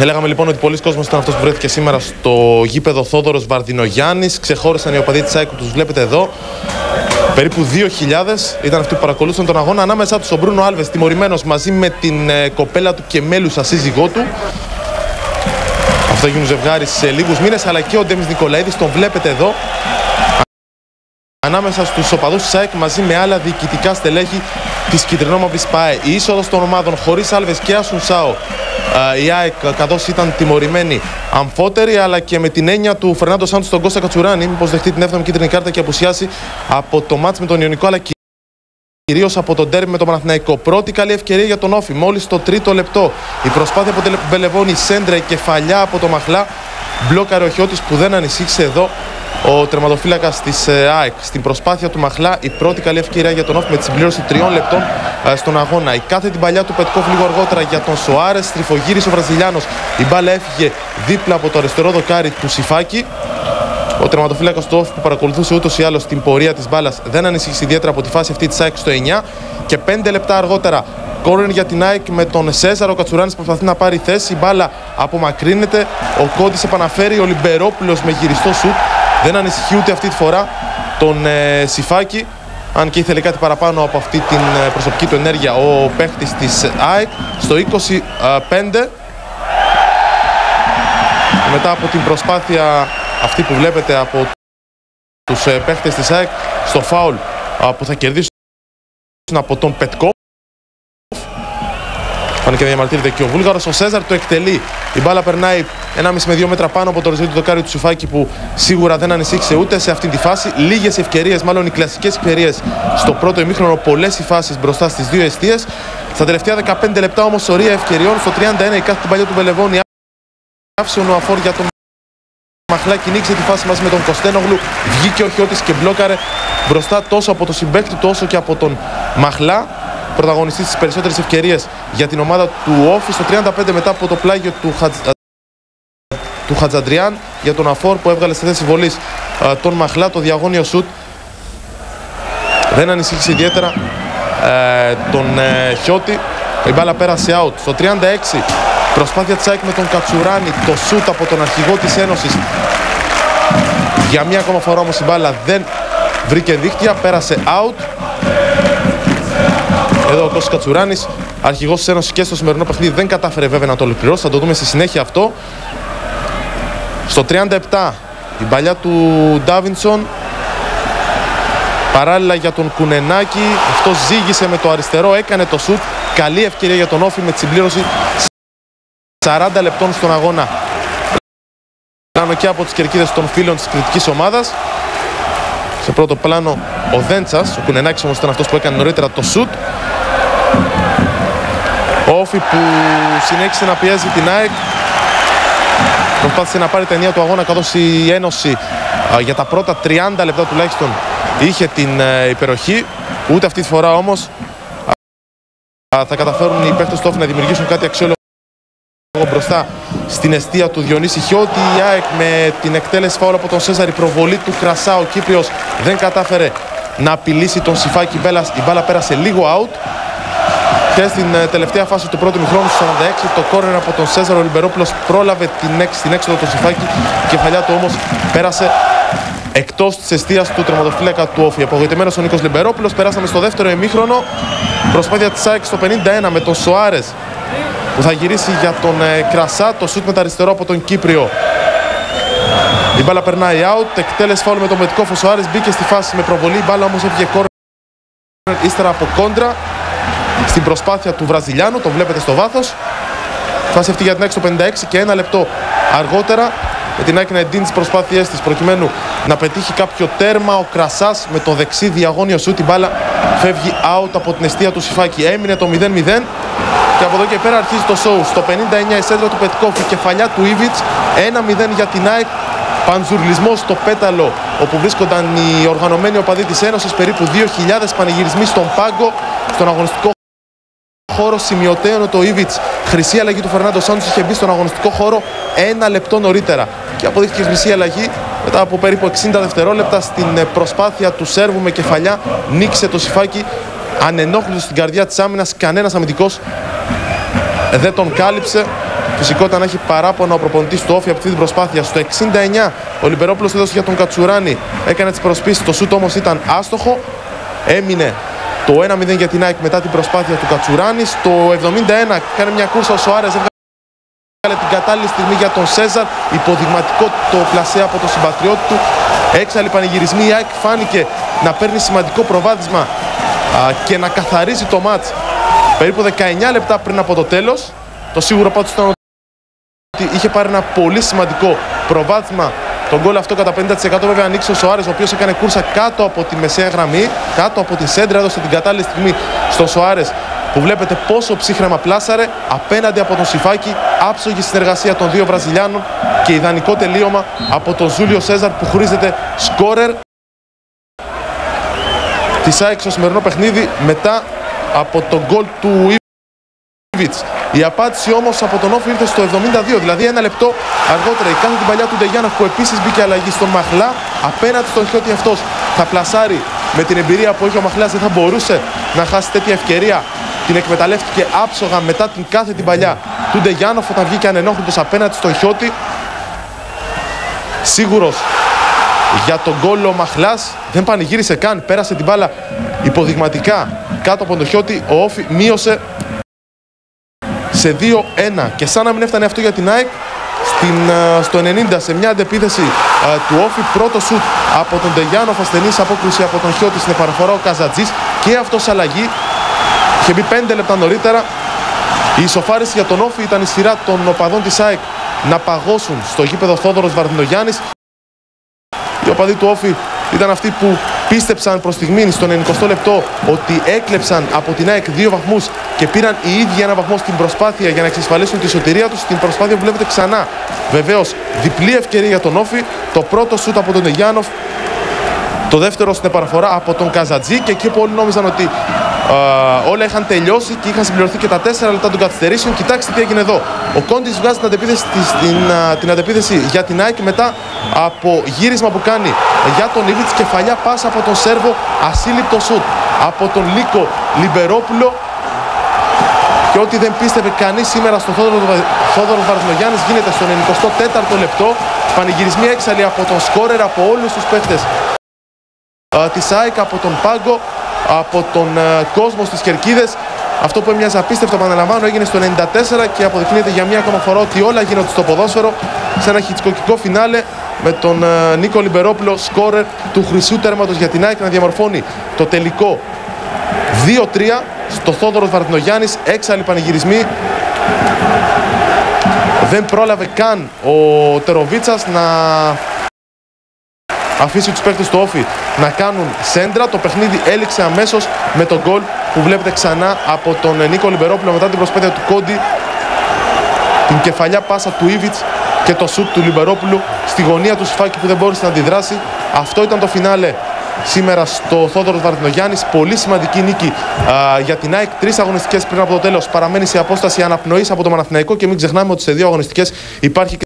Λέγαμε λοιπόν ότι πολλοί κόσμος ήταν αυτός που βρέθηκε σήμερα στο γήπεδο Θόδωρος Βαρδινογιάννης. Ξεχώρισαν οι οπαδοί της ΑΕΚ που τους βλέπετε εδώ. Περίπου 2.000 ήταν αυτοί που παρακολούθησαν τον αγώνα. Ανάμεσά τους ο Μπρούνο Άλβες, τιμωρημένος μαζί με την κοπέλα του και μέλουσα σύζυγό του. Αυτό θα γίνουν ζευγάρι σε λίγους μήνες. Αλλά και ο Ντέμις Νικολαίδης, τον βλέπετε εδώ. Ανάμεσα στους οπαδούς της ΑΕΚ μαζί με άλλα διοικητικά στελέχη της κυτρινόμαυρης ΠΑΕ. Η είσοδος των ομάδων χωρίς Άλβες και Ασουνσάο. Η ΑΕΚ καθώς ήταν τιμωρημένη αμφότερη, αλλά και με την έννοια του Φερνάντο Σάντος στον Κώστα Κατσουράνη, μήπως δεχτεί την 7η κίτρινη κάρτα και απουσιάσει από το μάτς με τον Ιωνικό, αλλά κυρίως από τον ντέρμπι με τον Παναθηναϊκό. Πρώτη καλή ευκαιρία για τον Όφη, μόλις το 3ο λεπτό. Η προσπάθεια από τον Μπελεβόνη, σέντρα, κεφαλιά από τον Μαχλά. Μπλόκαρε ο Χιώτης που δεν ανησύχησε εδώ ο τερματοφύλακας της ΑΕΚ. Στην προσπάθεια του Μαχλά, η πρώτη καλή ευκαιρία για τον Όφη με τη συμπλήρωση 3 λεπτών στον αγώνα. Η κάθε την παλιά του Πετκόφ λίγο αργότερα για τον Σοάρες. Στριφογύρισε ο Βραζιλιάνος. Η μπάλα έφυγε δίπλα από το αριστερό δοκάρι του Σιφάκη. Ο τερματοφύλακας του Όφη που παρακολουθούσε ούτως ή άλλως την πορεία της μπάλας δεν ανησύχησε ιδιαίτερα από τη φάση αυτή της ΑΕΚ στο 9. Και 5 λεπτά αργότερα, κόρνερ για την ΑΕΚ με τον Σέζαρο. Ο Κατσουράνης προσπαθεί να πάρει θέση. Η μπάλα απομακρύνεται. Ο Κόντης επαναφέρει. Ο Λιμπερόπουλος με γυριστό σουτ. Δεν ανησυχεί ούτε αυτή τη φορά τον Σιφάκη, αν και ήθελε κάτι παραπάνω από αυτή την προσωπική του ενέργεια ο παίχτης της ΑΕΚ. Στο 25, μετά από την προσπάθεια αυτή που βλέπετε από τους παίχτες της ΑΕΚ, στο φάουλ που θα κερδίσουν από τον Πετκόφ, φάνηκε να διαμαρτύρεται και ο Βούλγαρος. Ο Σέζαρ το εκτελεί. Η μπάλα περνάει 1,5 με 2 μέτρα πάνω από το οριζόντιο δοκάρι του Σιφάκη, που σίγουρα δεν ανησύχησε ούτε σε αυτή τη φάση. Λίγες ευκαιρίες, μάλλον οι κλασικές ευκαιρίες στο πρώτο ημίχρονο. Πολλές οι φάσεις μπροστά στις δύο εστίες. Στα τελευταία 15 λεπτά όμως σωρία ευκαιριών. Στο 31 η κάθε την παλιά του Μπελεβόνη άφησε ο Νοαφόρ για τον Μαχλά, κυνήγησε τη φάση μαζί με τον Κωστένογλου. Βγήκε ο Χιώτης και μπλόκαρε μπροστά τόσο από τον συμπαίκτη του όσο και από τον Μαχλά. Πρωταγωνιστής στις περισσότερες ευκαιρίες για την ομάδα του Όφη. Στο 35 μετά από το πλάγιο του Χατζαντριάν για τον Αφόρ που έβγαλε στη θέση βολής τον Μαχλά. Το διαγώνιο σουτ δεν ανησύχησε ιδιαίτερα τον Χιώτη. Η μπάλα πέρασε out. Στο 36 προσπάθεια της ΑΕΚ με τον Κατσουράνη. Το σουτ από τον αρχηγό της Ένωσης. Για μία ακόμα φορά όμως η μπάλα δεν βρήκε δίχτυα. Πέρασε out. Εδώ ο Κώστας Κατσουράνης, αρχηγός της Ένωσης και στο σημερινό παιχνίδι, δεν κατάφερε βέβαια να το ολοκληρώσει. Θα το δούμε στη συνέχεια αυτό. Στο 37 η παλιά του Ντάβινσον. Παράλληλα για τον Κουνενάκη. Αυτό ζήγησε με το αριστερό, έκανε το σουτ. Καλή ευκαιρία για τον Όφη με τη συμπλήρωση 40 λεπτών στον αγώνα. Πλάνο και από τις κερκίδες των φίλων της κριτικής ομάδας. Σε πρώτο πλάνο ο Δέντσας. Ο Κουνενάκης όμως ήταν αυτός που έκανε νωρίτερα το σουτ. Ο Όφη που συνέχισε να πιέζει την ΑΕΚ. Προσπάθησε να πάρει τα ενία του αγώνα, καθώς η Ένωση για τα πρώτα 30 λεπτά τουλάχιστον είχε την υπεροχή. Ούτε αυτή τη φορά όμως θα καταφέρουν οι παίκτες του Όφη να δημιουργήσουν κάτι αξιόλογο μπροστά στην εστία του Διονύση Χιώτη. Η ΑΕΚ με την εκτέλεση φάουλ από τον Σέζαρη, προβολή του Κρασά. Ο Κύπριος δεν κατάφερε να απειλήσει τον Σιφάκη. Η μπάλα πέρασε λίγο out. Και στην τελευταία φάση του πρώτου μηχρόνου, στο 46, το κόρνερ από τον Σέζαρο. Ο Λιμπερόπουλος πρόλαβε την έξοδο του Σιφάκη. Η κεφαλιά του όμως πέρασε εκτός της εστίας του τερματοφύλακα του Όφη. Απογοητευμένος ο Νίκος Λιμπερόπουλος. Περάσαμε στο δεύτερο ημίχρονο. Προσπάθεια της ΑΕΚ στο 51 με τον Σοάρες που θα γυρίσει για τον Κρασά. Το σουτ με τα αριστερό από τον Κύπριο. Η μπάλα περνάει out. Εκτέλεση φάουλ με τον Μετκόφ. Ο Σοάρες μπήκε στη φάση με προβολή. Η μπάλα όμως έφυγε κόρνερ ύστερα από κόντρα στην προσπάθεια του Βραζιλιάνου. Το βλέπετε στο βάθος. Φάση αυτή για την ΑΕΚ στο 56 και ένα λεπτό αργότερα με την ΑΕΚ να εντείνει τις προσπάθειές της προκειμένου να πετύχει κάποιο τέρμα. Ο Κρασάς με το δεξί διαγώνιο σουτ. Η μπάλα φεύγει out από την εστία του Σιφάκη. Έμεινε το 0-0 και από εδώ και πέρα αρχίζει το show. Στο 59 η σέντρα του Πετκόφ, η κεφαλιά του Ήβιτς. 1-0 για την ΑΕΚ. Παντζουρλισμός στο πέταλο όπου βρίσκονταν οι οργανωμένοι οπαδοί της Ένωσης. Περίπου 2.000 πανηγυρισμοί στον πάγκο. Στον αγωνιστικό χώρο σημειωτέων το Ήβιτς. Χρυσή αλλαγή του Φερνάντο Σάντος είχε μπει στον αγωνιστικό χώρο ένα λεπτό νωρίτερα. Και αποδείχθηκε χρυσή αλλαγή μετά από περίπου 60 δευτερόλεπτα. Στην προσπάθεια του Σέρβου με κεφαλιά νίκησε το Σιφάκι. Ανενόχλητος στην καρδιά της άμυνας. Κανένας αμυντικός δεν τον κάλυψε. Φυσικό ήταν να έχει παράπονο ο προπονητής του Όφη από αυτή την προσπάθεια. Στο 69 ο Λιμπερόπουλος έδωσε για τον Κατσουράνη, έκανε τις προσπίσεις, το σούτ όμως ήταν άστοχο. Έμεινε το 1-0 για την ΑΕΚ μετά την προσπάθεια του Κατσουράνη. Στο 71 κάνει μια κούρσα ο Σοάρες, έβγαλε την κατάλληλη στιγμή για τον Σέζαρ. Υποδειγματικό το πλασέ από τον συμπατριώτη του. Έξαλλοι πανηγυρισμοί. Η ΑΕΚ φάνηκε να παίρνει σημαντικό προβάδισμα και να καθαρίζει το μάτς περίπου 19 λεπτά πριν από το τέλος. Το σίγουρο πάντως ήταν ότι είχε πάρει ένα πολύ σημαντικό προβάδισμα. Τον γκολ αυτό κατά 50% βέβαια ανοίξει ο Σοάρες, ο οποίος έκανε κούρσα κάτω από τη μεσαία γραμμή, κάτω από τη σέντρα, έδωσε την κατάλληλη στιγμή στον Σοάρες, που βλέπετε πόσο ψύχρεμα πλάσαρε απέναντι από τον Σιφάκη. Άψογη συνεργασία των δύο Βραζιλιάνων και ιδανικό τελείωμα από τον Ζούλιο Σέζαρ, που χωρίζεται σκόρερ της ΑΕΚ στο σημερινό παιχνίδι μετά από τον γκολ του Ιβιτς. Η απάντηση όμως από τον Όφη ήρθε στο 72, δηλαδή ένα λεπτό αργότερα. Η κάθε την παλιά του Ντεγιάνοφ, που επίσης μπήκε αλλαγή στον Μαχλά απέναντι στον Χιώτη. Αυτός θα πλασάρει με την εμπειρία που έχει ο Μαχλάς, δεν θα μπορούσε να χάσει τέτοια ευκαιρία. Την εκμεταλλεύτηκε άψογα μετά την κάθε την παλιά του Ντεγιάνοφ όταν βγήκε ανενόχλητος απέναντι στον Χιώτη. Σίγουρος για τον γκολ ο Μαχλάς, δεν πανηγύρισε καν, πέρασε την μπάλα υποδειγματικά κάτω από τον Χιώτη. Ο Όφη μείωσε σε 2-1 και σαν να μην έφτανε αυτό για την ΑΕΚ, στο 90 σε μια αντεπίθεση του Όφη, πρώτο σουτ από τον Ντεγιάνοφ, ασθενής απόκριση από τον Χιώτη στην επαναφορά ο Καζατζής και αυτός αλλαγή. Είχε μπει 5 λεπτά νωρίτερα. Η ισοφάριση για τον Όφη ήταν η σειρά των οπαδών της ΑΕΚ να παγώσουν στο γήπεδο Θόδωρος Βαρδινογιάννης. Οι οπαδοί του Όφη ήταν αυτοί που πίστεψαν προς στιγμήν στο 90 λεπτό ότι έκλεψαν από την ΑΕΚ 2 βαθμούς και πήραν οι ίδιοι ένα βαθμό στην προσπάθεια για να εξασφαλίσουν τη σωτηρία τους. Στην προσπάθεια που βλέπετε ξανά βεβαίως διπλή ευκαιρία για τον Όφη. Το πρώτο σούτ από τον Ντεγιάνοφ, το δεύτερο στην επαναφορά από τον Καζατζή, και εκεί που όλοι νόμιζαν ότι όλα είχαν τελειώσει και είχαν συμπληρωθεί και τα 4 λεπτά των καθυστερήσεων. Κοιτάξτε τι έγινε εδώ. Ο Κόντις βγάζει την αντεπίθεση για την ΑΕΚ μετά από γύρισμα που κάνει για τον Ιβιτς, κεφαλιά πάσα από τον Σέρβο, ασύλληπτο σουτ από τον Νίκο Λιμπερόπουλο. Και ό,τι δεν πίστευε κανείς σήμερα στο Θόδωρο Βαρδινογιάννης γίνεται στο 94ο λεπτό. Πανηγυρισμοί έξαλλοι από τον σκόρερ, από όλους τους παίχτες της ΑΕΚ, από τον πάγκο, από τον κόσμο στις κερκίδες. Αυτό που έμοιαζε απίστευτο, επαναλαμβάνω, έγινε στο 94 και αποδεικνύεται για μία ακόμα φορά ότι όλα γίνονται στο ποδόσφαιρο, σε ένα χιτσκοκικό φινάλε με τον Νίκο Λιμπερόπουλο σκόρερ του χρυσού τέρματος για την ΑΕΚ να διαμορφώνει το τελικό 2-3 στο Θόδωρος Βαρδινογιάννης. Έξαλλοι πανηγυρισμοί. Δεν πρόλαβε καν ο Τεροβίτσας να αφήσει τους παίκτες του Όφη να κάνουν σέντρα. Το παιχνίδι έληξε αμέσως με τον γκολ που βλέπετε ξανά από τον Νίκο Λιμπερόπουλο μετά την προσπάθεια του Κόντι, την κεφαλιά πάσα του Ιβιτς και το σουτ του Λιμπερόπουλου στη γωνία του Σφάκη που δεν μπόρεσε να αντιδράσει. Αυτό ήταν το φινάλε σήμερα στο Θόδωρος Βαρδινογιάννης. Πολύ σημαντική νίκη για την ΑΕΚ. 3 αγωνιστικές πριν από το τέλος. Παραμένει σε απόσταση αναπνοής από το Παναθηναϊκό και μην ξεχνάμε ότι σε 2 αγωνιστικές υπάρχει